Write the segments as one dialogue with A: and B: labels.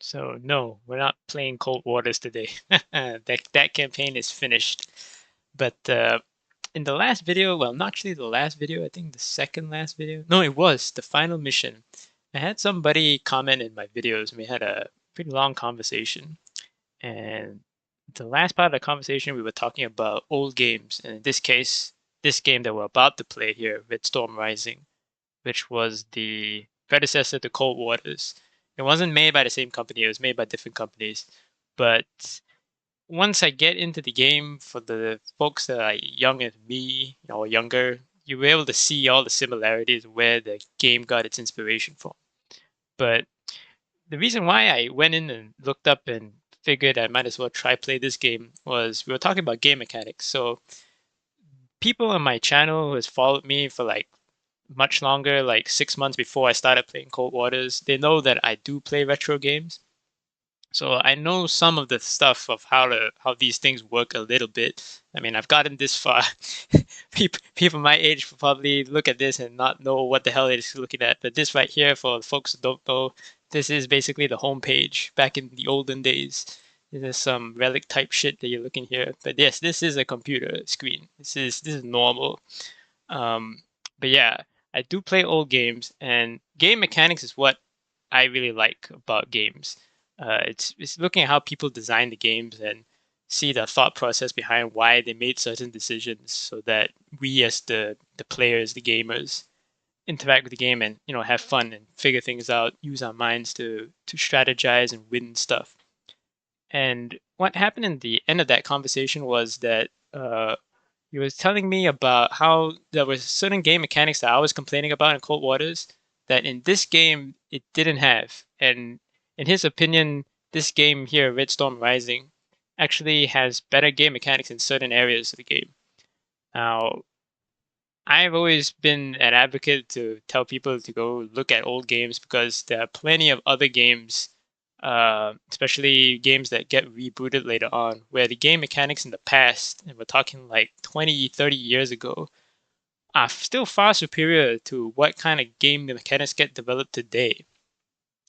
A: So no, we're not playing Cold Waters today. That campaign is finished. But in the last video, well, not actually the last video, I think the second last video. No, it was the final mission. I had somebody comment in my videos, and we had a pretty long conversation. And the last part of the conversation, we were talking about old games, and in this case, this game that we're about to play here, Red Storm Rising, which was the predecessor to Cold Waters. It wasn't made by the same company, it was made by different companies. But once I get into the game, for the folks that are young as me, or younger, you were able to see all the similarities where the game got its inspiration from. But the reason why I went in and looked up and figured I might as well try play this game was we were talking about game mechanics. So people on my channel who has followed me for like much longer, like 6 months before I started playing Cold Waters, they know that I do play retro games. So I know some of the stuff of how these things work a little bit. I mean, I've gotten this far. People my age will probably look at this and not know what the hell it is looking at. But this right here, for folks who don't know, this is basically the home page back in the olden days. There's some relic type shit that you're looking here. But yes, this is a computer screen. This is normal. Um, but yeah, I do play old games, and game mechanics is what I really like about games. It's looking at how people design the games and see the thought process behind why they made certain decisions, so that we as the players, the gamers, interact with the game and have fun and figure things out, use our minds to strategize and win stuff. And what happened in the end of that conversation was that he was telling me about how there was certain game mechanics that I was complaining about in Cold Waters that in this game it didn't have. And in his opinion, this game here, Red Storm Rising, actually has better game mechanics in certain areas of the game. Now, I've always been an advocate to tell people to go look at old games because there are plenty of other games, especially games that get rebooted later on, where the game mechanics in the past, and we're talking like 20, 30 years ago, are still far superior to what kind of game mechanics get developed today.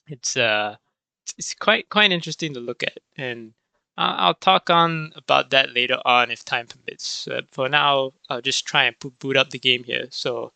A: It's quite interesting to look at, and I'll talk on about that later on if time permits. For now, I'll just try and boot up the game here. So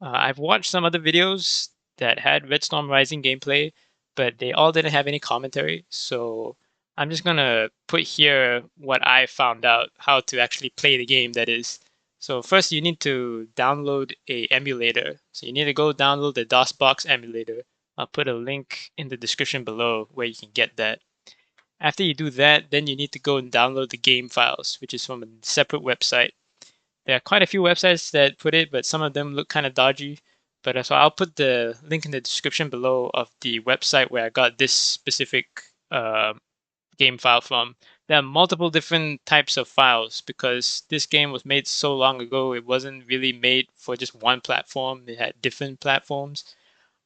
A: I've watched some other videos that had Red Storm Rising gameplay, but they all didn't have any commentary. So I'm just gonna put here what I found out how to actually play the game. That is, so first you need to download a emulator. So you need to go download the DOSBox emulator. I'll put a link in the description below where you can get that. After you do that, then you need to go and download the game files, which is from a separate website. There are quite a few websites that put it, but some of them look kind of dodgy. But so I'll put the link in the description below of the website where I got this specific game file from. There are multiple different types of files because this game was made so long ago. It wasn't really made for just one platform. It had different platforms.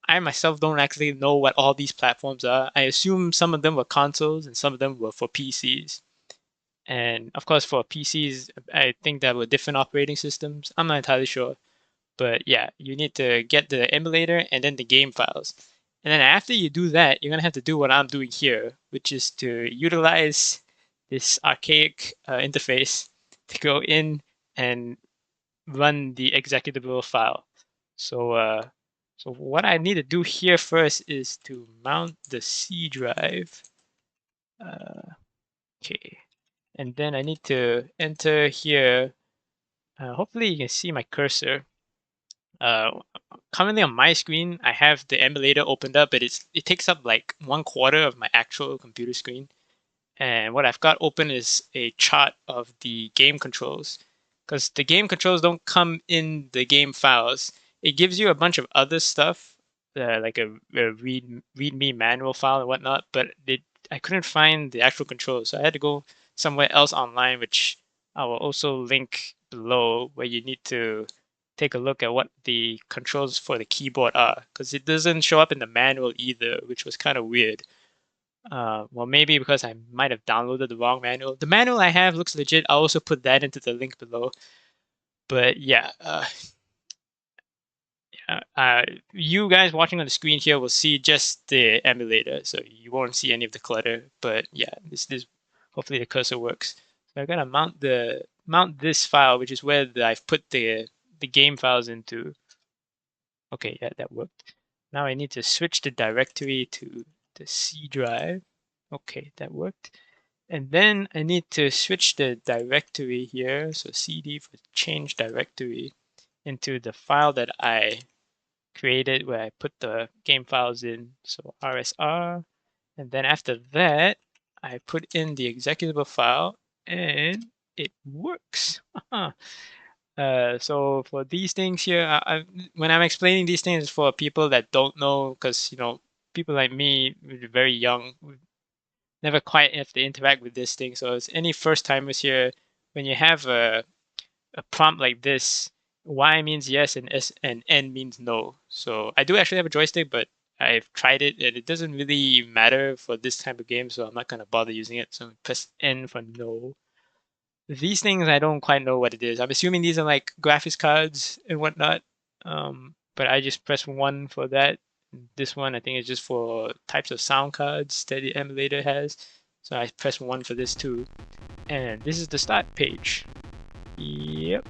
A: I myself don't actually know what all these platforms are. I assume some of them were consoles and some of them were for PCs. And of course, for PCs, I think there were different operating systems. I'm not entirely sure. But yeah, you need to get the emulator and then the game files. And then after you do that, you're going to have to do what I'm doing here, which is to utilize this archaic interface to go in and run the executable file. So what I need to do here first is to mount the C drive. Okay. And then I need to enter here. Hopefully you can see my cursor. Currently on my screen, I have the emulator opened up, but it takes up like 1/4 of my actual computer screen. And what I've got open is a chart of the game controls, because the game controls don't come in the game files. It gives you a bunch of other stuff, like a readme manual file and whatnot, but I couldn't find the actual controls, so I had to go somewhere else online, which I will also link below, where you need to take a look at what the controls for the keyboard are, because it doesn't show up in the manual either, which was kind of weird. Well, maybe because I might have downloaded the wrong manual. The manual I have looks legit. I'll also put that into the link below. But yeah, you guys watching on the screen here will see just the emulator, so you won't see any of the clutter. But yeah, this hopefully the cursor works. So I'm gonna mount this file, which is where I've put the game files into. Okay, yeah, that worked. Now I need to switch the directory to the C drive. Okay, that worked. And then I need to switch the directory here, so CD for change directory, into the file that I created where I put the game files in, so RSR. And then after that, I put in the executable file and it works. So for these things here, when I'm explaining these things for people that don't know, because people like me, we're very young, we never quite have to interact with this thing. So as any first timers here, when you have a prompt like this, Y means yes and S and N means no. So I do actually have a joystick, but I've tried it and it doesn't really matter for this type of game, so I'm not gonna bother using it. So press N for no. These things I don't quite know what it is. I'm assuming these are like graphics cards and whatnot. But I just press 1 for that. This one I think is just for types of sound cards that the emulator has. So I press 1 for this too. And this is the start page. Yep.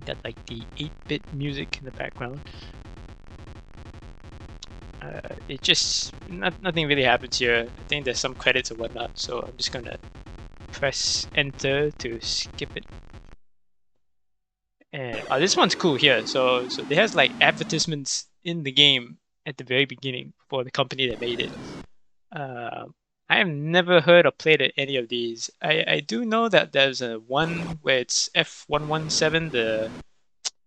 A: Got like the 8-bit music in the background. It just nothing really happens here. I think there's some credits or whatnot, so I'm just gonna press enter to skip it. And this one's cool here. So it has like advertisements in the game at the very beginning for the company that made it. I have never heard or played any of these. I do know that there's a one where it's F117.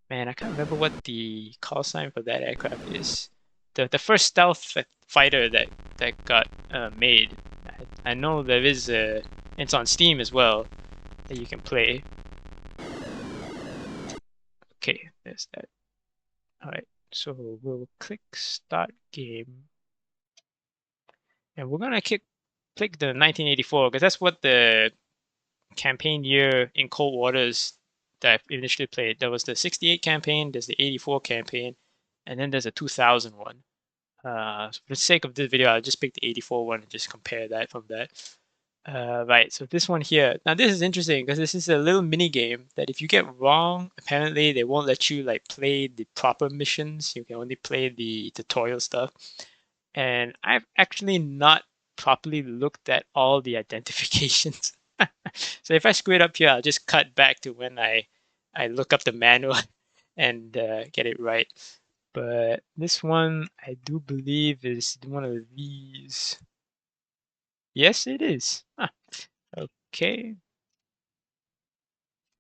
A: Man, I can't remember what the call sign for that aircraft is. The first stealth fighter that got made. I know there is it's on Steam as well that you can play. Okay, there's that. All right, so we'll click Start Game, and we're gonna click the 1984 because that's what the campaign year in Cold Waters that I initially played. There was the 68 campaign, there's the 84 campaign, and then there's a 2000 one. So for the sake of this video, I'll just pick the 84 one and just compare that from that. Right, so this one here. Now this is interesting because this is a little mini game that if you get wrong, apparently they won't let you like play the proper missions. You can only play the tutorial stuff. And I've actually not properly looked at all the identifications. So if I screw it up here, I'll just cut back to when I look up the manual and get it right. But this one, I do believe is one of these. Yes, it is. Okay.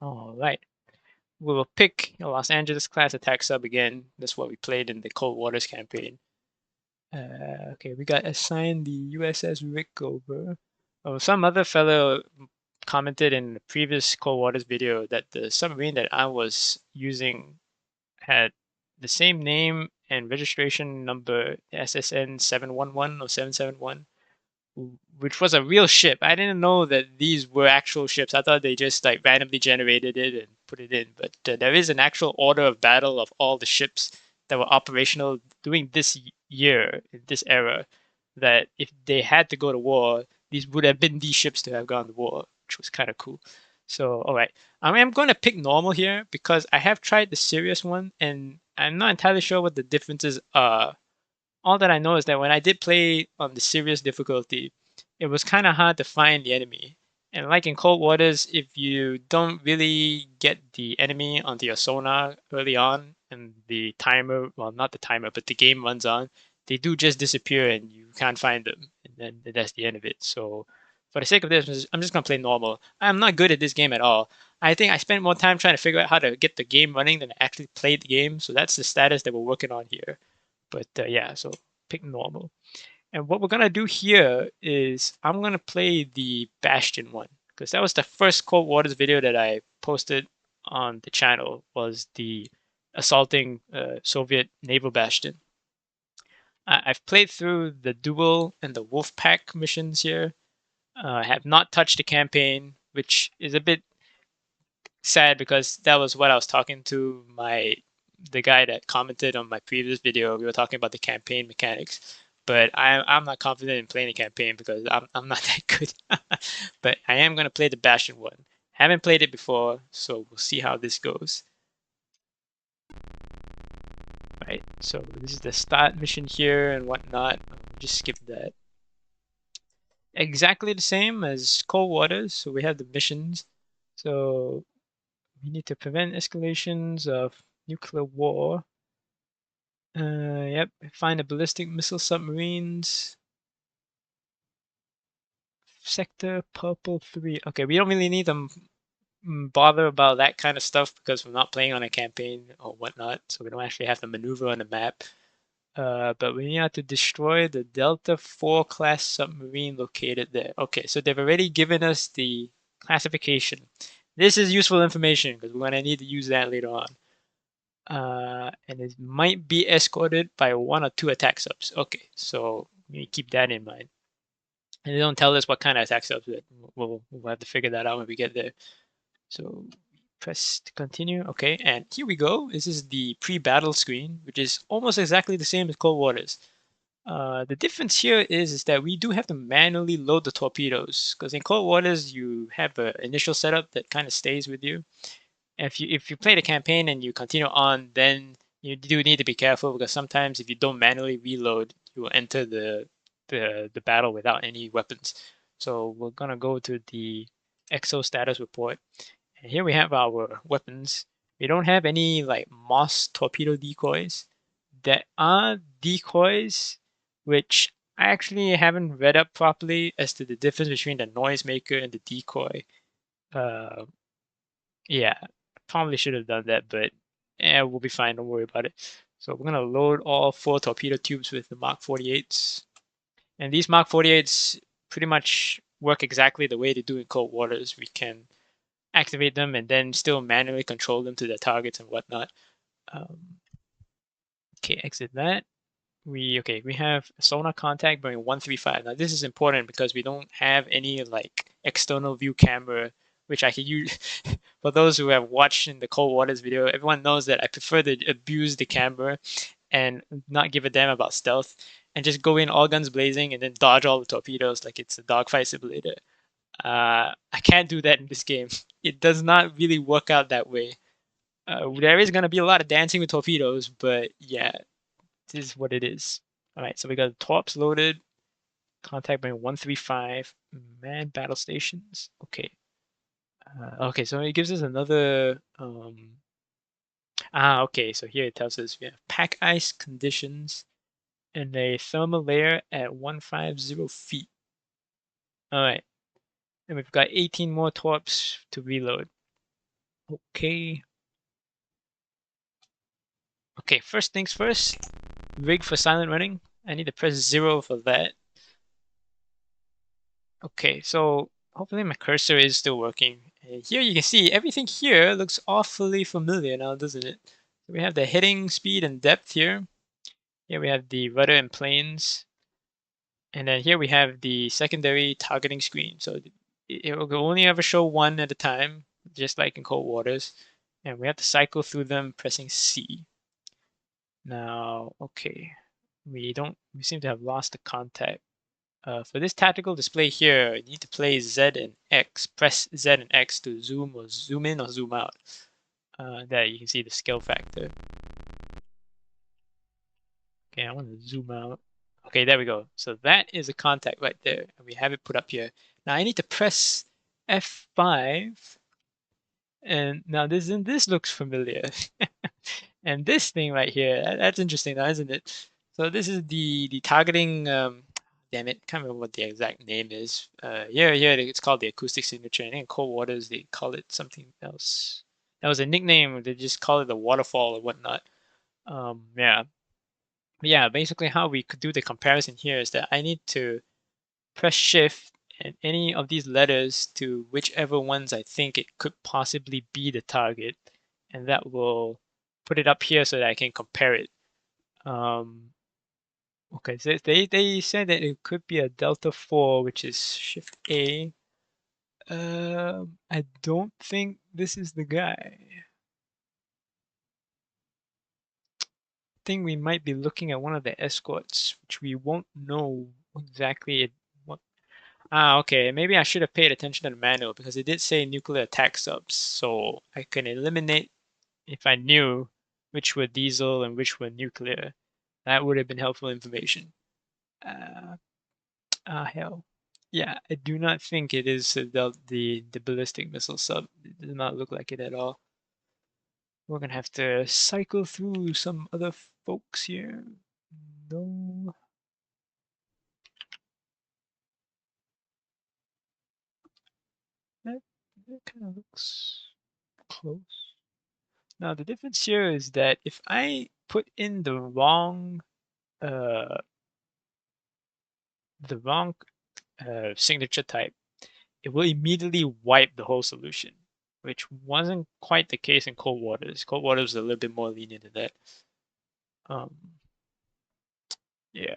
A: All right. We will pick Los Angeles class attack sub again. That's what we played in the Cold Waters campaign. Okay, we got assigned the USS Rickover. Oh, some other fellow commented in the previous Cold Waters video that the submarine that I was using had the same name and registration number, SSN 711 or 771, which was a real ship. I didn't know that these were actual ships. I thought they just like randomly generated it and put it in. But there is an actual order of battle of all the ships that were operational during this year, in this era, that if they had to go to war, these would have been these ships to have gone to war, which was kind of cool. So, all right. I am going to pick normal here because I have tried the serious one and I'm not entirely sure what the differences are. All that I know is that when I did play on the serious difficulty, it was kind of hard to find the enemy. And like in Cold Waters, if you don't really get the enemy onto your sonar early on and the timer, well, not the timer, but the game runs on, they do just disappear and you can't find them. And then that's the end of it. So for the sake of this, I'm just going to play normal. I'm not good at this game at all. I think I spent more time trying to figure out how to get the game running than I actually played the game. So that's the status that we're working on here. But yeah, so pick normal. And what we're going to do here is I'm going to play the Bastion one because that was the first Cold Waters video that I posted on the channel, was the assaulting Soviet naval bastion. I've played through the Duel and the Wolfpack missions here. I have not touched the campaign, which is a bit sad because that was what I was talking to my the guy that commented on my previous video. We were talking about the campaign mechanics, but I'm not confident in playing the campaign because I'm not that good. But I am gonna play the Bastion one. Haven't played it before, so we'll see how this goes. Right, so this is the start mission here and whatnot. Just skip that. Exactly the same as Cold Waters, so we have the missions. So we need to prevent escalations of nuclear war. Yep, find the ballistic missile submarines. Sector Purple 3. Okay, we don't really need to bother about that kind of stuff because we're not playing on a campaign or whatnot, so we don't actually have to maneuver on the map. But we have to destroy the Delta 4 class submarine located there. Okay, so they've already given us the classification. This is useful information because we're going to need to use that later on. And it might be escorted by 1 or 2 attack subs. Okay, so we keep that in mind. And they don't tell us what kind of attack subs. We'll have to figure that out when we get there. So press to continue. Okay, and here we go. This is the pre-battle screen, which is almost exactly the same as Cold Waters. The difference here is that we do have to manually load the torpedoes, because in Cold Waters you have an initial setup that kind of stays with you. And if you play the campaign and you continue on, then you do need to be careful, because sometimes if you don't manually reload, you will enter the battle without any weapons. So we're gonna go to the EXO status report. And here we have our weapons. We don't have any like Moss torpedo decoys. There are decoys which I actually haven't read up properly as to the difference between the noisemaker and the decoy. Uh, yeah, probably should have done that, but we'll be fine. Don't worry about it. So we're gonna load all 4 torpedo tubes with the Mark 48s, and these Mark 48s pretty much work exactly the way they do in Cold Waters. We can activate them and then still manually control them to their targets and whatnot. Okay, exit that. We have a sonar contact bearing 135. Now this is important because we don't have any like external view camera, which I can use. For those who have watched in the Cold Waters video, everyone knows that I prefer to abuse the camera and not give a damn about stealth and just go in all guns blazing and then dodge all the torpedoes like it's a dogfight simulator. I can't do that in this game. It does not really work out that way. There is going to be a lot of dancing with torpedoes, but yeah, this is what it is. All right, so we got torps loaded. Contact bearing 135. Manned battle stations. Okay. Okay, so it gives us another. Okay, so here it tells us we have pack ice conditions and a thermal layer at 150 feet. All right, and we've got 18 more torps to reload. Okay. Okay, first things first. Rig for silent running. I need to press 0 for that. Okay, so hopefully my cursor is still working. And here you can see everything here looks awfully familiar now, doesn't it? So we have the heading speed and depth here. Here we have the rudder and planes. And then here we have the secondary targeting screen. So it will only ever show one at a time, just like in Cold Waters. And we have to cycle through them pressing C. Now, okay, we seem to have lost the contact. For this tactical display here, you need to play Z and X. Press Z and X to zoom or zoom in or zoom out. There you can see the skill factor. Okay, I want to zoom out. Okay, there we go. So that is a contact right there, and we have it put up here. Now I need to press F5, and now this looks familiar. And this thing right here, that's interesting now, isn't it? So this is the targeting, damn it, can't remember what the exact name is. Yeah, it's called the acoustic signature. And in Cold Waters, they call it something else. That was a nickname. They just call it the waterfall or whatnot. Yeah. Yeah, basically how we could do the comparison here is that I need to press shift and any of these letters to whichever ones I think it could possibly be the target, and that will put it up here so that I can compare it. Okay, so they said that it could be a Delta 4, which is Shift A. I don't think this is the guy. think we might be looking at one of the escorts, which we won't know exactly what. Ah, okay. Maybe I should have paid attention to the manual because it did say nuclear attack subs, so I can eliminate if I knew which were diesel and which were nuclear. That would have been helpful information. Hell. Yeah, I do not think it is the ballistic missile sub. It does not look like it at all. We're gonna have to cycle through some other folks here. No. That kind of looks close. Now the difference here is that if I put in the wrong uh, signature type, it will immediately wipe the whole solution, which wasn't quite the case in Cold Waters. Cold Waters was a little bit more lenient in that. Yeah.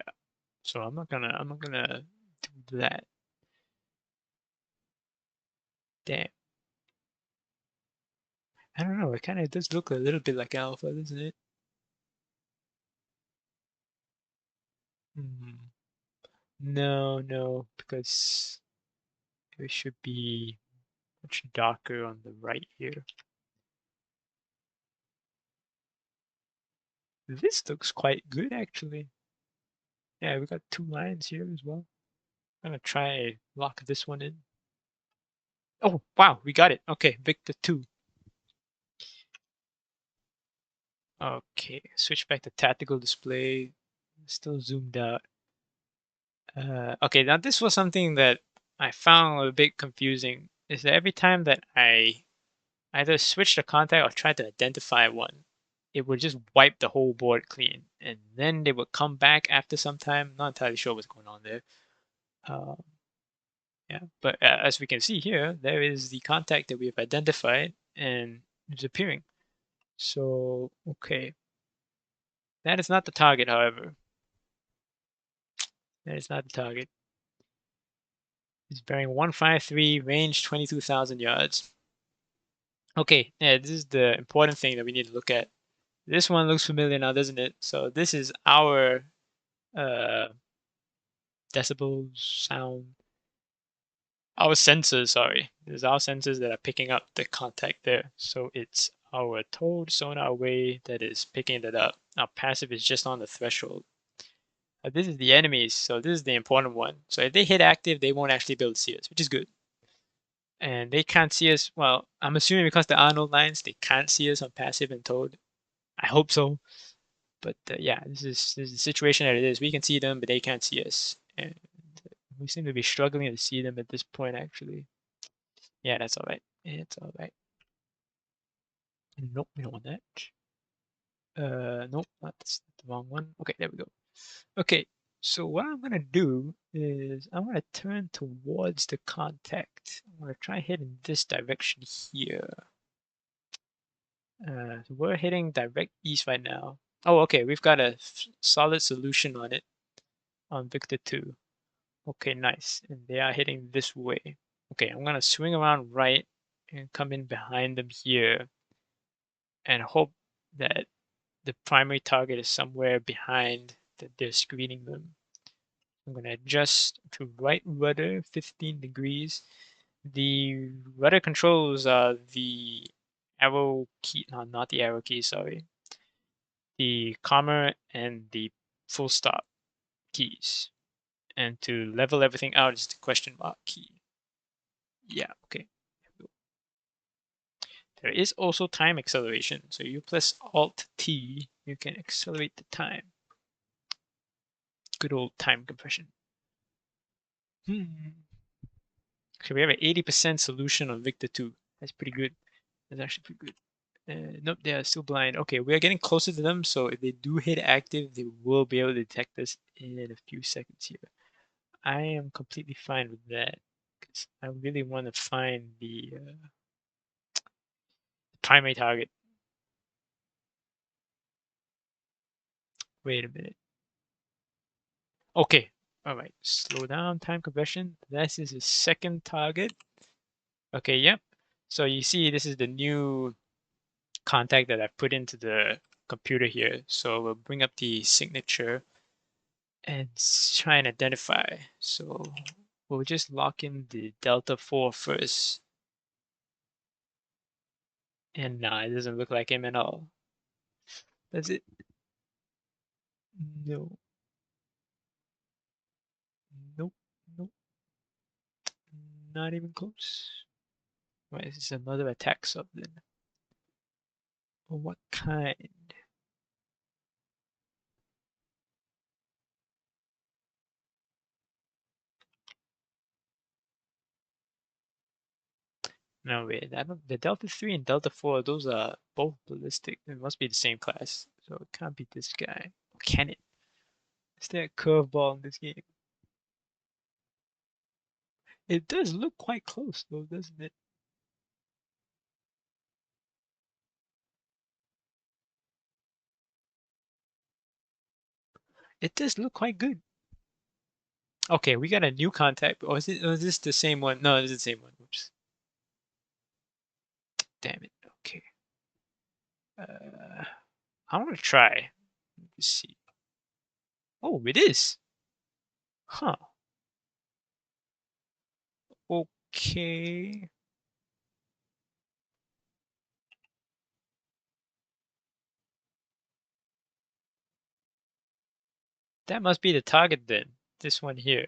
A: So I'm not gonna do that. Damn. I don't know. It kind of does look a little bit like alpha, doesn't it? No, no, because it should be much darker on the right here. This looks quite good, actually. Yeah, we got 2 lines here as well. I'm gonna try lock this one in. Oh, wow, we got it. Okay, Victor 2. Okay, switch back to tactical display. Still zoomed out. Okay, now this was something that I found a bit confusing. Is that every time that I either switch the contact or try to identify one, it would just wipe the whole board clean, and then they would come back after some time. Not entirely sure what's going on there. Yeah, but as we can see here, there is the contact that we have identified, and it's appearing. So, okay. That is not the target, however. That is not the target. It's bearing 153, range 22,000 yards. Okay, yeah, this is the important thing that we need to look at. This one looks familiar now, doesn't it? So this is our decibels, sound, our sensors, sorry. This is our sensors that are picking up the contact there. So it's our towed sonar away that is picking that up. Our passive is just on the threshold. This is the enemies, so this is the important one. So if they hit active, they won't actually be able to see us, which is good. And they can't see us. Well, I'm assuming because there are no lines, they can't see us on passive and towed. I hope so. But yeah, this is the situation that it is. We can see them, but they can't see us. And we seem to be struggling to see them at this point, actually. Yeah, that's all right. It's all right. Nope, we don't want that. Nope, that's the wrong one. Okay, there we go. Okay, so what I'm gonna do is I'm gonna turn towards the contact. I'm gonna try heading this direction here. So we're heading direct east right now. Oh, okay, we've got a solid solution on it on Victor 2. Okay, nice. And they are heading this way. Okay, I'm gonna swing around right and come in behind them here and hope that the primary target is somewhere behind that they're screening them. I'm going to adjust to right rudder 15 degrees. The rudder controls are the arrow key, no, not the arrow key, sorry. The comma and the full stop keys. And to level everything out is the question mark key. Yeah, okay. There is also time acceleration. So you press Alt T, you can accelerate the time. Good old time compression. So we have an 80% solution on Victor 2. That's pretty good. That's actually pretty good. Nope, they are still blind. Okay, we are getting closer to them, so if they do hit active, they will be able to detect us in a few seconds here. I am completely fine with that, because I really want to find the primary target. Wait a minute. Okay, alright, slow down, time compression. This is the second target. Okay, yep. So you see, this is the new contact that I put into the computer here. So we'll bring up the signature and try and identify. So we'll just lock in the Delta 4 first. And nah, it doesn't look like him at all. Does it? No. Nope. Nope. Not even close. Wait, this is another attack sub then. Well, what kind? No, wait, the Delta 3 and Delta 4, those are both ballistic. It must be the same class. So it can't be this guy. Or can it? Is there a curveball in this game? It does look quite close though, doesn't it? It does look quite good. Okay, we got a new contact. Or is this the same one? No, it's the same one. Oops. Damn it. Okay. I want to try. Let's see. Oh, it is. Huh. Okay. That must be the target then. This one here.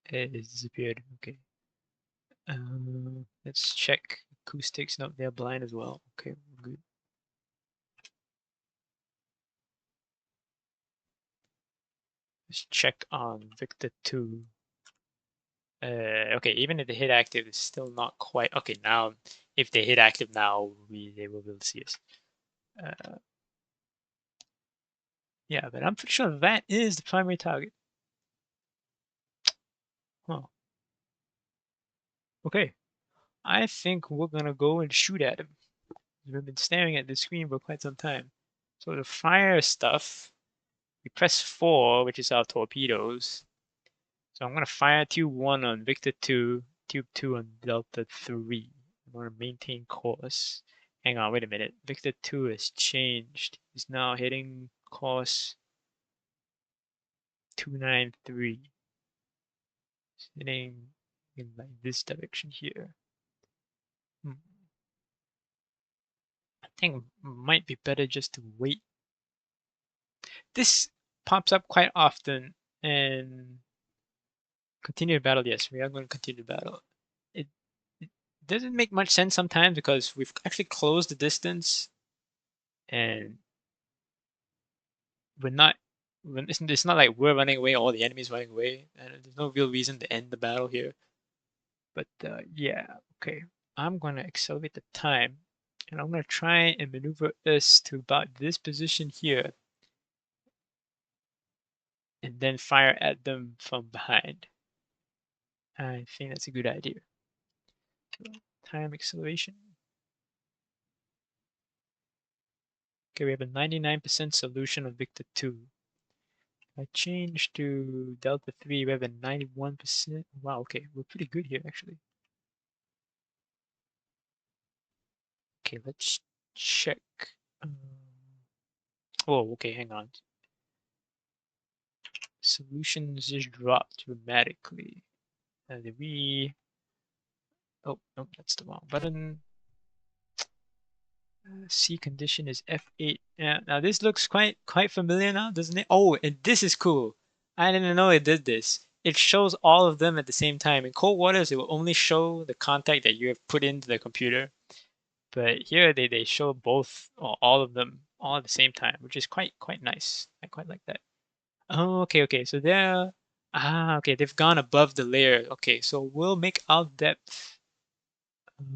A: It disappeared. Okay. Let's check acoustics. No, they're blind as well. Okay, good. Let's check on Victor 2. Okay, even if they hit active, it's still not quite. Okay, now if they hit active now, they will be able to see us. Yeah, but I'm pretty sure that is the primary target. Huh. Okay, I think we're gonna go and shoot at him. We've been staring at the screen for quite some time. So the fire stuff, we press 4, which is our torpedoes. So I'm gonna fire tube 1 on Victor 2, tube 2 on Delta 3. I'm gonna maintain course. Hang on, wait a minute. Victor 2 has changed. He's now hitting course 293. He's hitting in like this direction here. I think it might be better just to wait. This pops up quite often, and continue the battle. Yes, we are going to continue the battle. It doesn't make much sense sometimes because we've actually closed the distance, and we're not. It's not like we're running away, all the enemies running away, and there's no real reason to end the battle here. But yeah, okay. I'm gonna accelerate the time, and I'm gonna try and maneuver us to about this position here, and then fire at them from behind. I think that's a good idea. So, time acceleration. Okay, we have a 99% solution on Victor 2. If I change to Delta 3, we have a 91%. Wow, okay, we're pretty good here actually. Okay, let's check. Oh, okay, hang on. Solutions just dropped dramatically. Did we... Oh, no, that's the wrong button. C condition is F8. Yeah, now this looks quite familiar now, doesn't it? Oh, and this is cool. I didn't know it did this. It shows all of them at the same time. In Cold Waters, it will only show the contact that you have put into the computer. But here they show both or all of them all at the same time, which is quite nice. I quite like that. Oh, okay. So they're okay. They've gone above the layer. Okay, so we'll make our depth.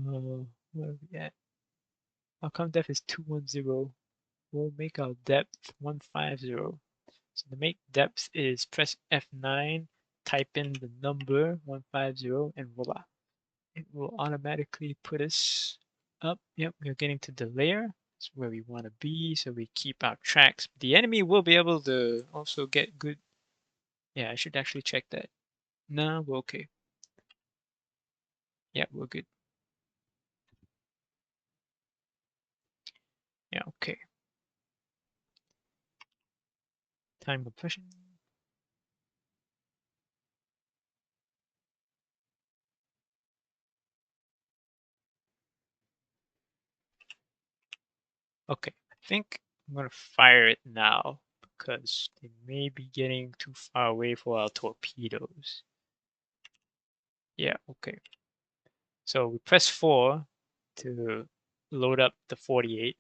A: Where are we at? Our current depth is 210. We'll make our depth 150. So the make depth is press F9, type in the number 150, and voila. It will automatically put us up. Yep, we're getting to the layer. That's where we want to be, so we keep our tracks. The enemy will be able to also get good. Yeah, I should actually check that. No, we're okay. Yeah, we're good. Yeah, okay. Time compression. Okay, I think I'm gonna fire it now because they may be getting too far away for our torpedoes. Yeah, okay. So we press 4 to load up the 48,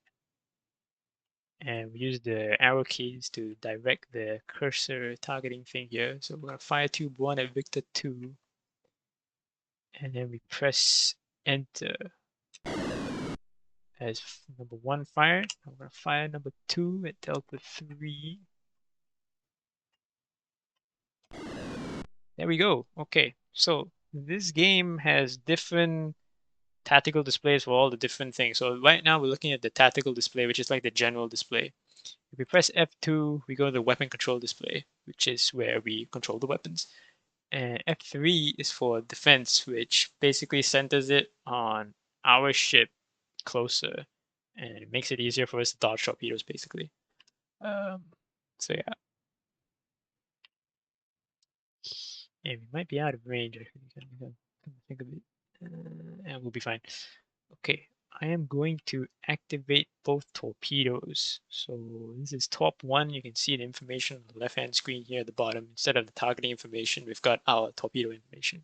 A: and we use the arrow keys to direct the cursor targeting thing here. So we're gonna fire tube 1 at Victor 2, and then we press enter as number 1 fired. I'm gonna fire number 2 at Delta 3. There we go. Okay, so this game has different tactical displays for all the different things. So right now we're looking at the tactical display, which is like the general display. If we press F2, we go to the weapon control display, which is where we control the weapons. And F3 is for defense, which basically centers it on our ship closer, and it makes it easier for us to dodge torpedoes, basically. So yeah. And we might be out of range, actually. Come to think of it. And we'll be fine. Okay, I am going to activate both torpedoes. So this is top 1. You can see the information on the left-hand screen here at the bottom. Instead of the targeting information, we've got our torpedo information.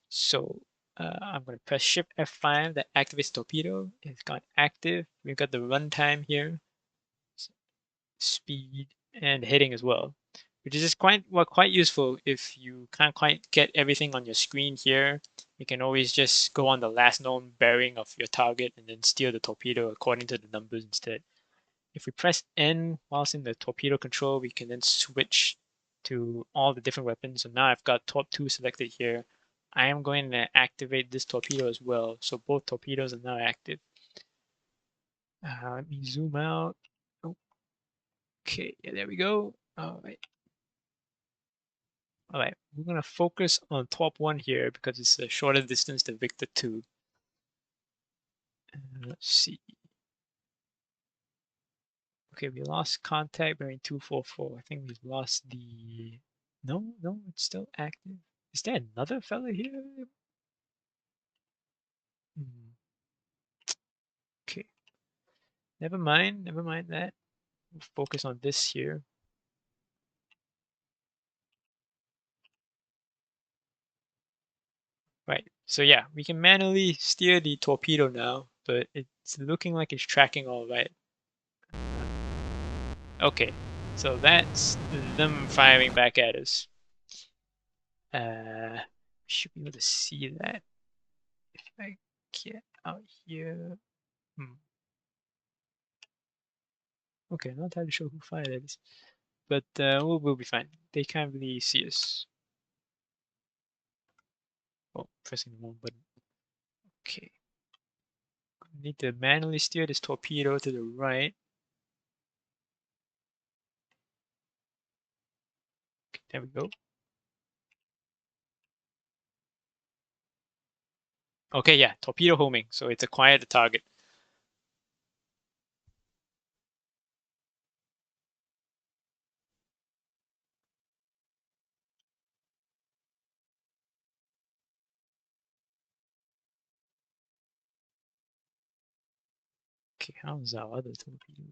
A: So I'm going to press Shift F5. That activates torpedo. It's got active. We've got the runtime here, speed, and heading as well, which is just quite useful if you can't quite get everything on your screen here. You can always just go on the last known bearing of your target and then steer the torpedo according to the numbers instead. If we press N whilst in the torpedo control, we can then switch to all the different weapons. So now I've got Torp 2 selected here. I am going to activate this torpedo as well. So both torpedoes are now active. Let me zoom out. Okay, yeah, there we go. All right. All right, we're gonna focus on top 1 here because it's a shorter distance than Victor 2. Let's see. Okay, we lost contact bearing 244. I think we've lost the... No, it's still active. Is there another fella here? Okay. Never mind that. We'll focus on this here. Right, so yeah, we can manually steer the torpedo now, but it's looking like it's tracking all right. Okay, so that's them firing back at us. Should be able to see that if I get out here. Okay, not entirely sure who fired at us, but we'll be fine. They can't really see us. Oh, pressing the wrong button. Okay. Need to manually steer this torpedo to the right. Okay, there we go. Okay, yeah, torpedo homing, so it's acquired the target. Okay, how's our other torpedo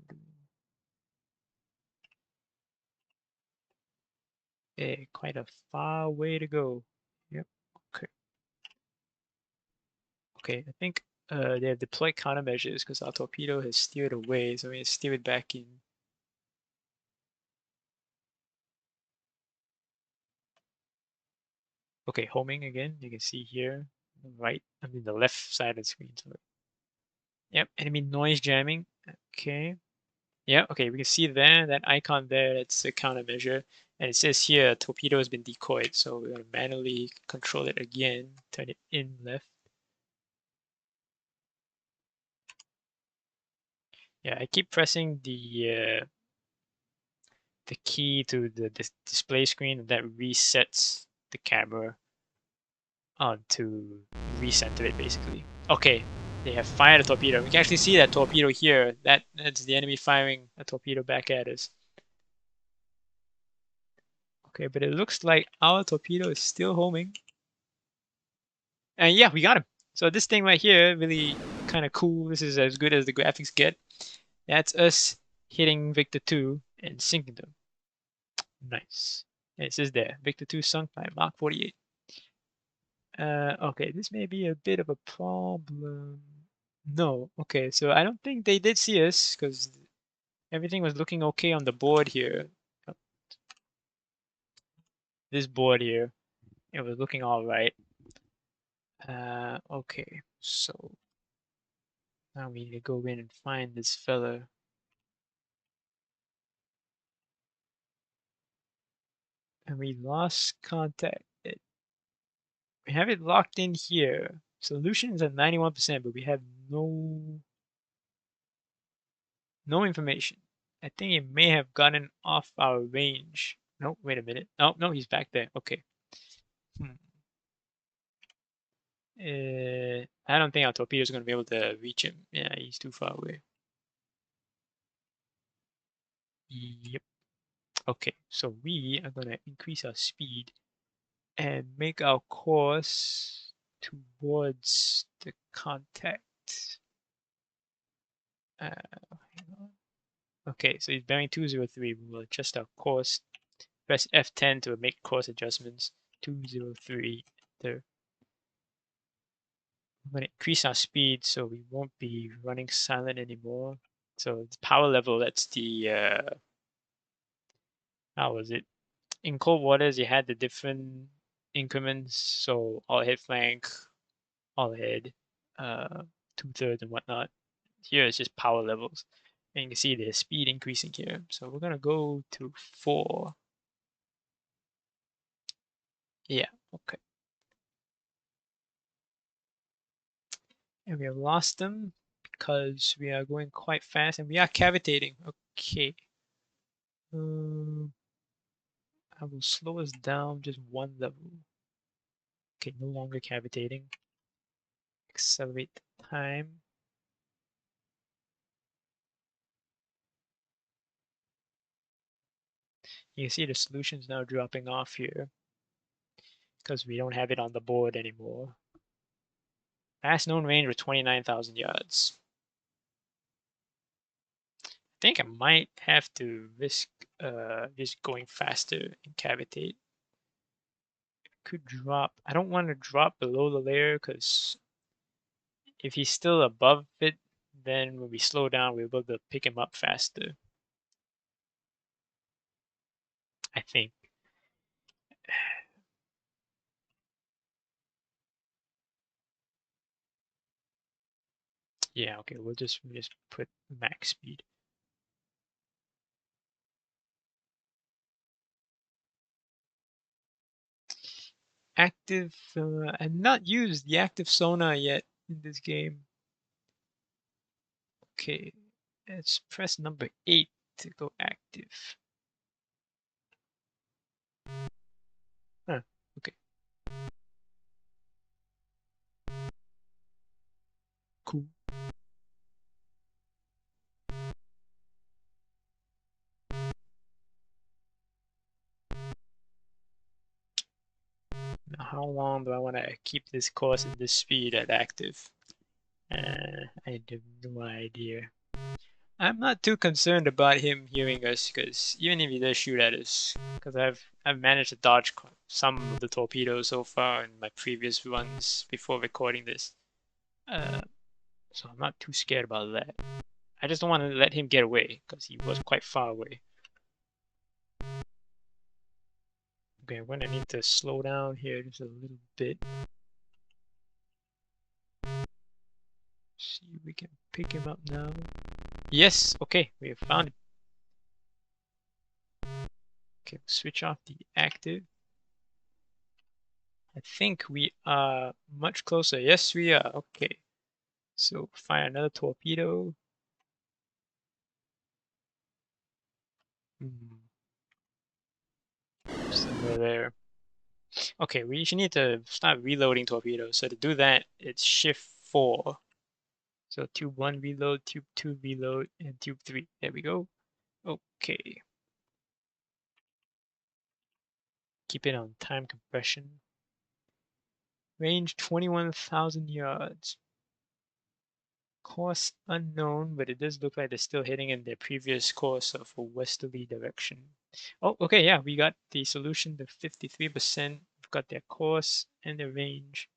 A: doing? Quite a far way to go. Yep, okay. Okay, I think they have deployed countermeasures because our torpedo has steered away, so we steer it back in. Okay, homing again. You can see here, right, the left side of the screen. So, yep, enemy noise jamming. Okay, yeah, okay, we can see there that icon there. That's a countermeasure, and it says here torpedo has been decoyed. So we're gonna manually control it again, turn it in left. Yeah, I keep pressing the key to the display screen, and that resets the camera to recenter it basically. Okay, They have fired a torpedo. We can actually see that torpedo here. That's the enemy firing a torpedo back at us. Okay, but it looks like our torpedo is still homing. And yeah, we got him. So this thing right here, really kind of cool. This is as good as the graphics get. That's us hitting Victor 2 and sinking them. Nice. It says there, Victor 2 sunk by Mark 48. Okay, this may be a bit of a problem. No, okay, so I don't think they did see us because everything was looking okay on the board here. This board here, it was looking all right. Okay, so now we need to go in and find this fella. And we lost contact. We have it locked in here. Solution is at 91%, but we have no information. I think it may have gotten off our range. No, wait a minute. Oh, no, he's back there. Okay. I don't think our torpedo is going to be able to reach him. Yeah, he's too far away. Yep. Okay, so we are going to increase our speed and make our course towards the contact. Okay, so he's bearing 203. We will adjust our course. Press F10 to make course adjustments. 203. There. I'm going to increase our speed so we won't be running silent anymore. So it's power level, that's the, how was it? In cold waters, you had the different increments. So all ahead flank, all ahead, 2/3 and whatnot. Here it's just power levels. And you can see the speed increasing here. So we're going to go to 4. Yeah, okay. And we have lost them because we are going quite fast and we are cavitating. Okay. I will slow us down just 1 level. Okay, no longer cavitating. Accelerate the time. You can see the solution's now dropping off here because we don't have it on the board anymore. Last known range was 29,000 yards. I think I might have to risk just going faster and cavitate. Could drop. I don't want to drop below the layer because if he's still above it, then when we slow down, we're able to pick him up faster. I think. Yeah, okay, we'll just put max speed. Active, I've not used the active sonar yet in this game. Okay, let's press number 8 to go active. Huh, okay. Cool. Now, how long do I want to keep this course and this speed at active? I have no idea. I'm not too concerned about him hearing us, because even if he does shoot at us, because I've managed to dodge some of the torpedoes so far in my previous runs before recording this. So I'm not too scared about that. I just don't want to let him get away, because he was quite far away. Okay, I'm going to need to slow down here just a little bit. See if we can pick him up now. Yes, okay, we have found him. Okay, switch off the active. I think we are much closer. Yes, we are. Okay. So fire another torpedo. Somewhere there. Okay, we should need to start reloading torpedoes. So to do that, it's shift 4. So tube 1 reload, tube 2 reload, and tube 3. There we go. Okay. Keep it on time compression. Range 21,000 yards. Course unknown, but it does look like they're still heading in their previous course of a westerly direction. Oh, okay, yeah, we got the solution to 53%. We've got their course and their range.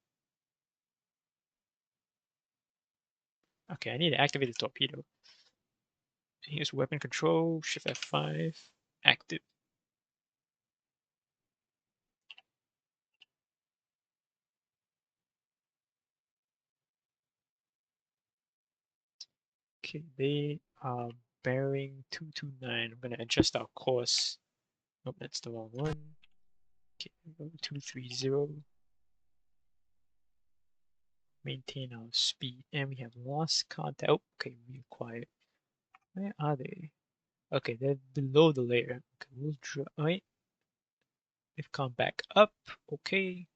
A: Okay, I need to activate the torpedo. Here's weapon control, shift F5, active. Okay, they are bearing 229. I'm going to adjust our course. Nope, that's the wrong one. Okay, 230. Maintain our speed. And we have lost contact. Oh, okay, reacquired. Where are they? Okay, they're below the layer. Okay, we'll draw. Wait, they've come back up. Okay.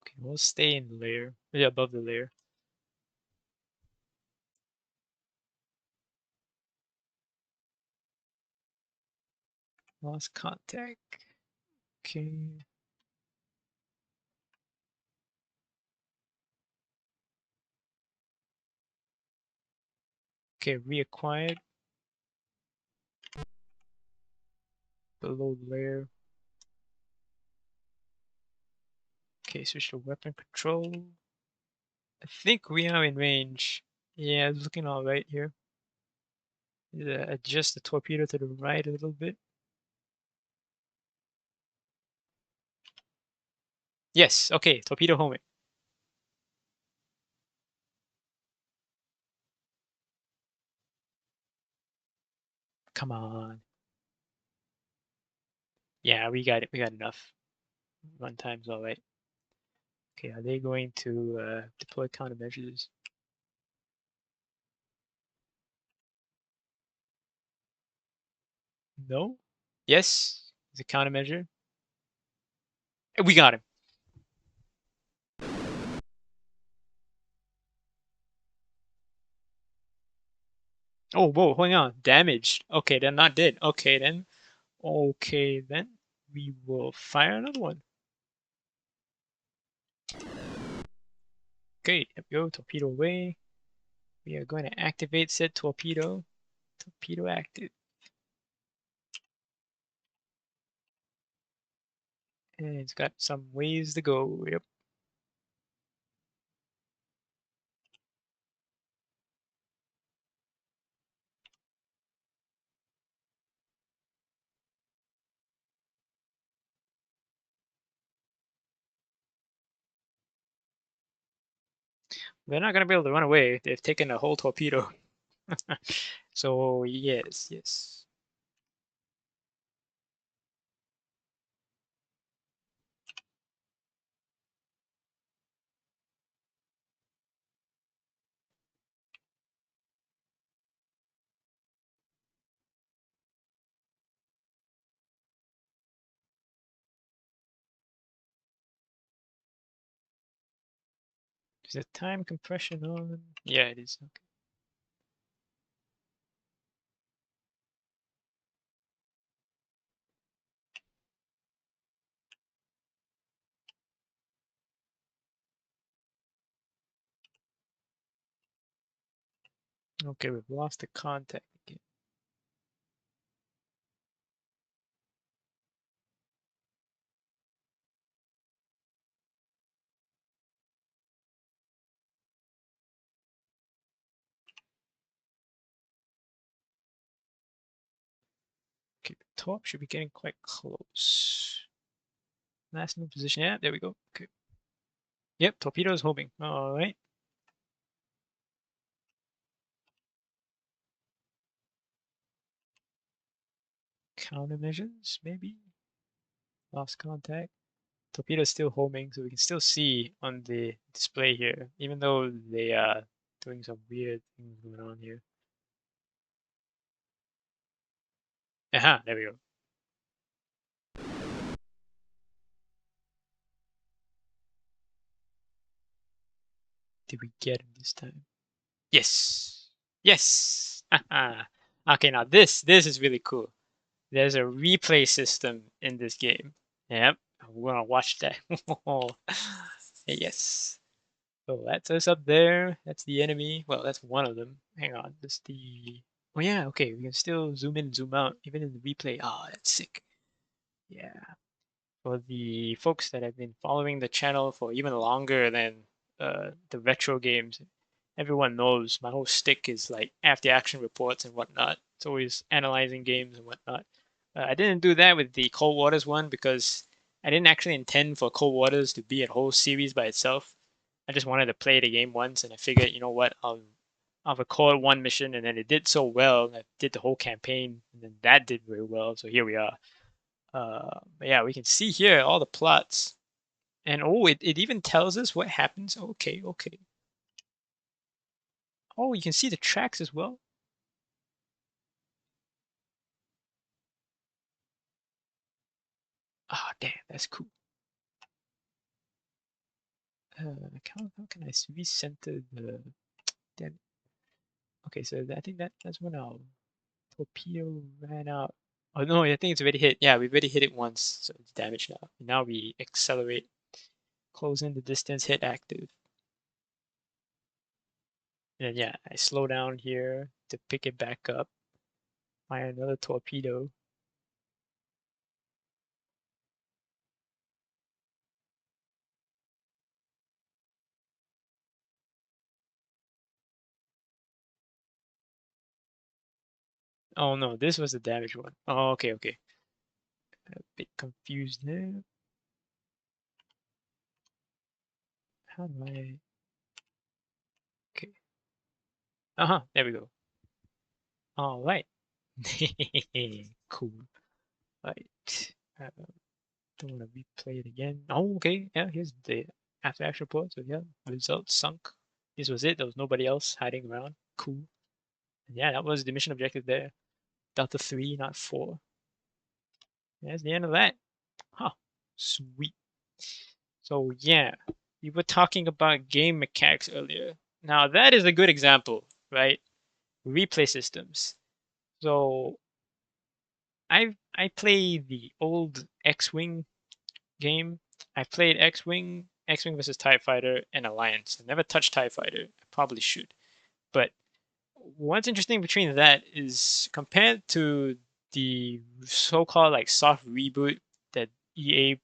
A: Okay, we'll stay in the layer. Yeah, above the layer. Lost contact. Okay. Okay, reacquired. Below the layer. Okay, switch to weapon control. I think we are in range. Yeah, it's looking all right here. Adjust the torpedo to the right a little bit. Yes, okay, torpedo homing. Come on. Yeah, we got it. We got enough. Runtime's all right. Okay, are they going to deploy countermeasures? No? Yes? Is a countermeasure? We got him. Oh, whoa, hang on. Damaged. Okay, they're not dead. Okay, then. Okay, then. We will fire another one. Okay, there we go. Torpedo away. We are going to activate said torpedo. Torpedo active. And it's got some ways to go. Yep. They're not going to be able to run away. They've taken a whole torpedo. So, yes, yes. Is the time compression on? Yeah, it is. Okay. Okay, we've lost the contact again. Okay, the top should be getting quite close. Last new position. Yeah, there we go. Okay. Yep, torpedoes homing. All right. Countermeasures, maybe. Lost contact. Torpedo's still homing, so we can still see on the display here, even though they are doing some weird things going on here. Aha, there we go. did we get him this time? Yes. Yes. Okay, now this is really cool. There's a replay system in this game. Yep. We're gonna watch that. Yes. So that's us up there. That's the enemy. Well, that's one of them. Hang on. That's the. Oh yeah. Okay. We can still zoom in and zoom out even in the replay. Oh, that's sick. Yeah. For the folks that have been following the channel for even longer than the retro games, everyone knows my whole stick is like after action reports and whatnot. It's always analyzing games and whatnot. I didn't do that with the Cold Waters one because I didn't actually intend for Cold Waters to be a whole series by itself. I just wanted to play the game once, and I figured, you know what, I'll record one mission, and then it did so well. I did the whole campaign, and then that did very well. So here we are. But yeah, we can see here all the plots. And oh, it even tells us what happens. Okay, okay. Oh, you can see the tracks as well. Oh, damn, that's cool. How can I recenter the... Damn. Okay, so I think that's when our torpedo ran out. Oh no, I think it's already hit. Yeah, we've already hit it once, so it's damaged now. Now we accelerate, close in the distance, hit active. And then yeah, I slow down here to pick it back up. Fire another torpedo. Oh no, this was the damaged one. Oh, okay, okay. A bit confused there. How do I... Okay. There we go. All right. Cool. Right. Don't want to replay it again. Oh, okay. Yeah, here's the after action report. So yeah, results sunk. This was it. There was nobody else hiding around. Cool. And yeah, that was the mission objective there. Delta 3, not 4. That's the end of that. Huh. Sweet. So yeah, we were talking about game mechanics earlier. Now that is a good example, right? Replay systems. So I play the old X-Wing game. I played X-Wing, X-Wing versus TIE Fighter, and Alliance. I never touched TIE Fighter. I probably should. But what's interesting between that is compared to the so-called like soft reboot that EA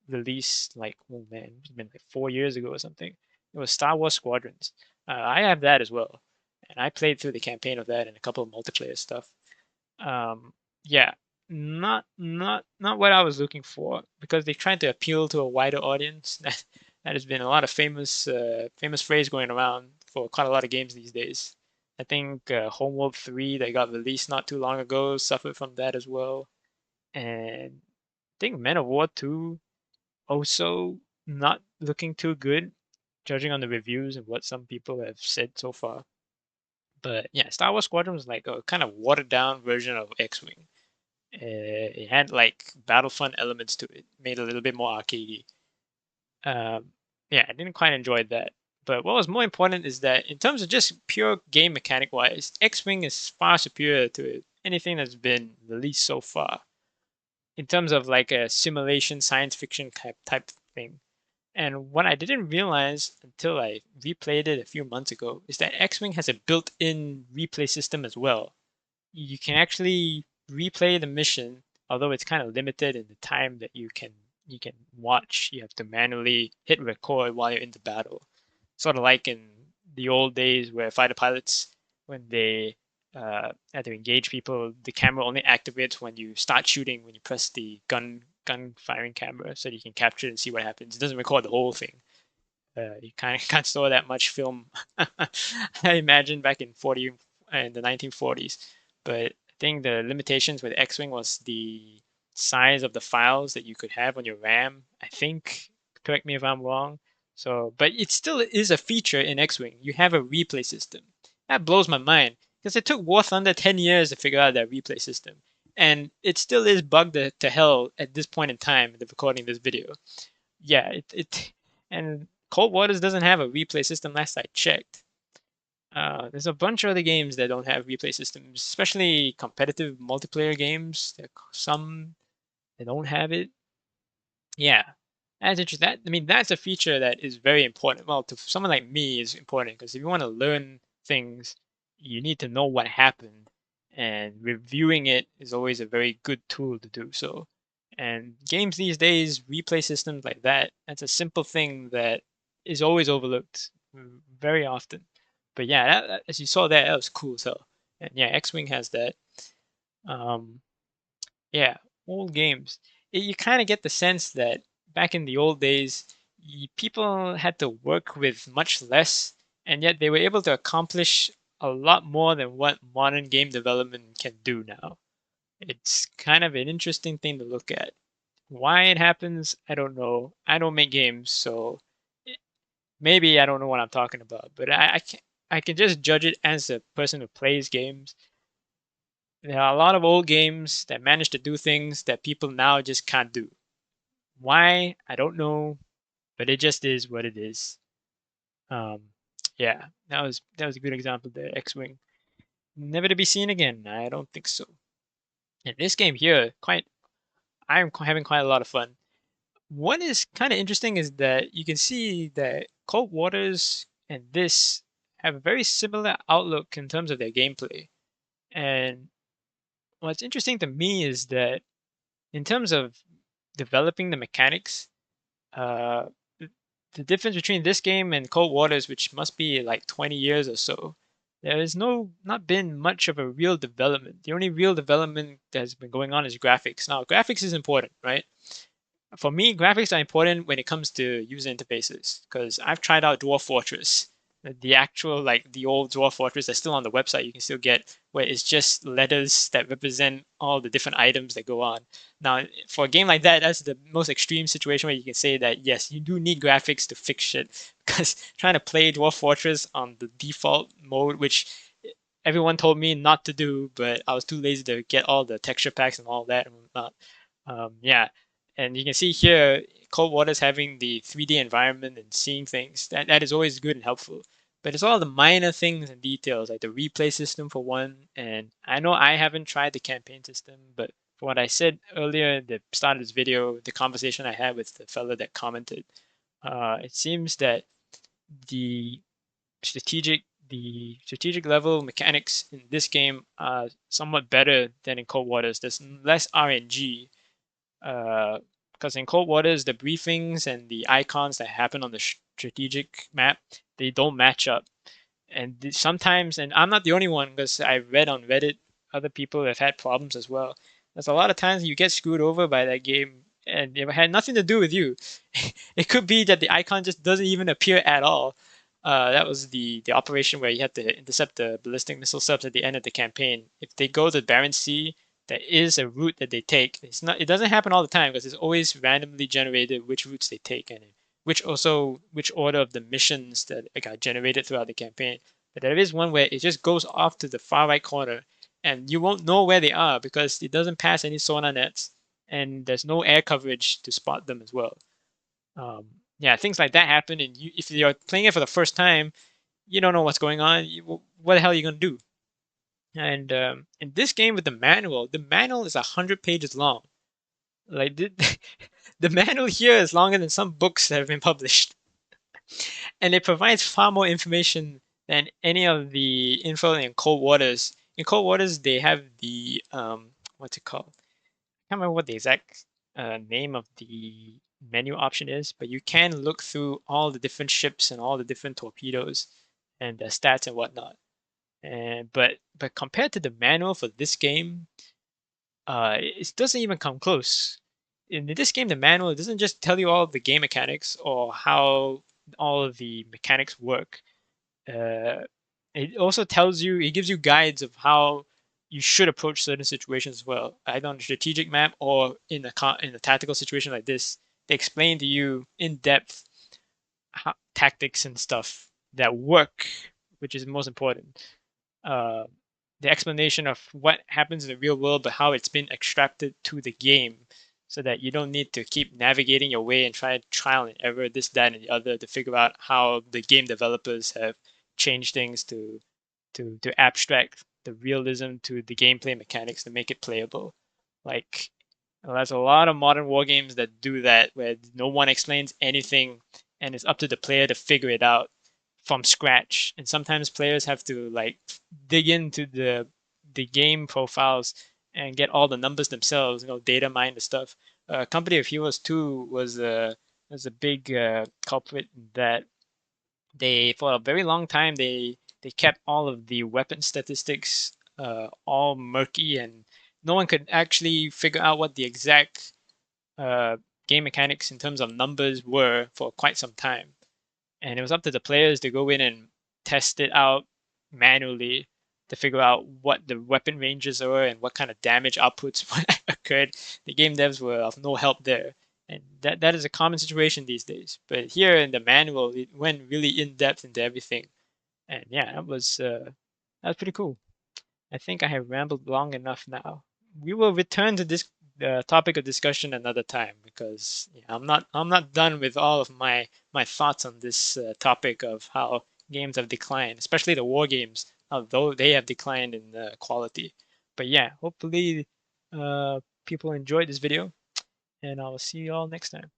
A: released like, oh man, it's been like 4 years ago or something. It was Star Wars Squadrons. I have that as well, and I played through the campaign of that and a couple of multiplayer stuff. Yeah, not what I was looking for because they're trying to appeal to a wider audience. That has been a lot of famous phrase going around for quite a lot of games these days. I think Homeworld 3 that got released not too long ago suffered from that as well, and I think Men of War 2 also not looking too good, judging on the reviews and what some people have said so far. But yeah, Star Wars Squadron was like a kind of watered down version of X-Wing. It had like Battlefront elements to it, made it a little bit more arcadey. Yeah, I didn't quite enjoy that. But what was more important is that in terms of just pure game mechanic wise, X-Wing is far superior to anything that's been released so far. In terms of like a simulation science fiction type thing. And what I didn't realize until I replayed it a few months ago is that X-Wing has a built-in replay system as well. You can actually replay the mission, although it's kind of limited in the time that you can watch. You have to manually hit record while you're in the battle. Sort of like in the old days where fighter pilots, when they had to engage people, the camera only activates when you start shooting, when you press the gun firing camera, so you can capture and see what happens. It doesn't record the whole thing. You kind of can't store that much film. I imagine back in the 1940s, but I think the limitations with X-Wing was the size of the files that you could have on your RAM. I think, correct me if I'm wrong. So, but it still is a feature in X-Wing. You have a replay system. That blows my mind because it took War Thunder 10 years to figure out that replay system, and it still is bugged to hell at this point in time. The recording this video, yeah, and Cold Waters doesn't have a replay system last I checked. There's a bunch of other games that don't have replay systems, especially competitive multiplayer games. Some they don't have it. Yeah, that's interesting. I mean, that's a feature that is very important. Well, to someone like me, is important because if you want to learn things, you need to know what happened, and reviewing it is always a very good tool to do so. And games these days, replay systems like that, that's a simple thing that is always overlooked very often. But yeah, as you saw that was cool. So, and yeah, X-Wing has that. Um, yeah, old games. You kind of get the sense that back in the old days, people had to work with much less, and yet they were able to accomplish a lot more than what modern game development can do now. It's kind of an interesting thing to look at. Why it happens, I don't know. I don't make games, so maybe I don't know what I'm talking about. But I can just judge it as a person who plays games. There are a lot of old games that manage to do things that people now just can't do. Why? I don't know, but it just is what it is. Um, yeah, that was a good example there. X-Wing, never to be seen again. I don't think so. And this game here, I'm having quite a lot of fun. What is kind of interesting is that you can see that Cold Waters and this have a very similar outlook in terms of their gameplay. And what's interesting to me is that in terms of developing the mechanics, uh, th- the difference between this game and Cold Waters, which must be like 20 years or so, there is not been much of a real development. The only real development that has been going on is graphics. Now, graphics is important, right? For me, graphics are important when it comes to user interfaces because I've tried out Dwarf Fortress, the actual like the old Dwarf Fortress that's still on the website. You can still get where it's just letters that represent all the different items that go on. Now, for a game like that, that's the most extreme situation where you can say that yes, you do need graphics to fix shit because trying to play Dwarf Fortress on the default mode, which everyone told me not to do, but I was too lazy to get all the texture packs and all that and whatnot. Yeah, and you can see here, Cold Water's having the 3D environment and seeing things. That is always good and helpful. But it's all the minor things and details, like the replay system for one. And I know I haven't tried the campaign system, but for what I said earlier at the start of this video, the conversation I had with the fellow that commented, it seems that the strategic the strategic level mechanics in this game are somewhat better than in Cold Waters. There's less RNG because in Cold Waters, the briefings and the icons that happen on the strategic map, they don't match up. And sometimes, and I'm not the only one because I read on Reddit, other people have had problems as well. There's a lot of times you get screwed over by that game and it had nothing to do with you. It could be that the icon just doesn't even appear at all. That was the operation where you had to intercept the ballistic missile subs at the end of the campaign. If they go to Barents Sea, there is a route that they take. It doesn't happen all the time because it's always randomly generated which routes they take and which order of the missions that got generated throughout the campaign. But there is one where it just goes off to the far right corner and you won't know where they are because it doesn't pass any sonar nets and there's no air coverage to spot them as well. Um, yeah, things like that happen, and if you're playing it for the first time, you don't know what's going on. What the hell are you gonna do? And in this game with the manual is 100 pages long. Like the manual here is longer than some books that have been published, and it provides far more information than any of the info in Cold Waters. In Cold Waters, they have the what's it called? I can't remember what the exact name of the menu option is, but you can look through all the different ships and all the different torpedoes and the stats and whatnot. And but compared to the manual for this game, it doesn't even come close. In this game, the manual doesn't just tell you all the game mechanics or how all of the mechanics work. Uh, it also tells you, it gives you guides of how you should approach certain situations as well, either on a strategic map or in a tactical situation like this. They explain to you in depth tactics and stuff that work, which is most important. Uh, the explanation of what happens in the real world, but how it's been extracted to the game. so that you don't need to keep navigating your way and try trial and error, this, that, and the other, to figure out how the game developers have changed things to abstract the realism to the gameplay mechanics to make it playable. Like, there's a lot of modern war games that do that, where no one explains anything, and it's up to the player to figure it out from scratch. And sometimes players have to like dig into the game profiles and get all the numbers themselves. Data mine the stuff. Company of Heroes 2 was a big culprit that they, for a very long time, they kept all of the weapon statistics all murky, and no one could actually figure out what the exact uh, game mechanics in terms of numbers were for quite some time. And it was up to the players to go in and test it out manually to figure out what the weapon ranges were and what kind of damage outputs occurred. The game devs were of no help there, and that is a common situation these days. But here in the manual, it went really in depth into everything, and yeah, that was pretty cool. I think I have rambled long enough now. We will return to this topic of discussion another time, because yeah, I'm not done with all of my thoughts on this topic of how games have declined, especially the war games, although they have declined in quality. But yeah, hopefully people enjoyed this video, and I'll see you all next time.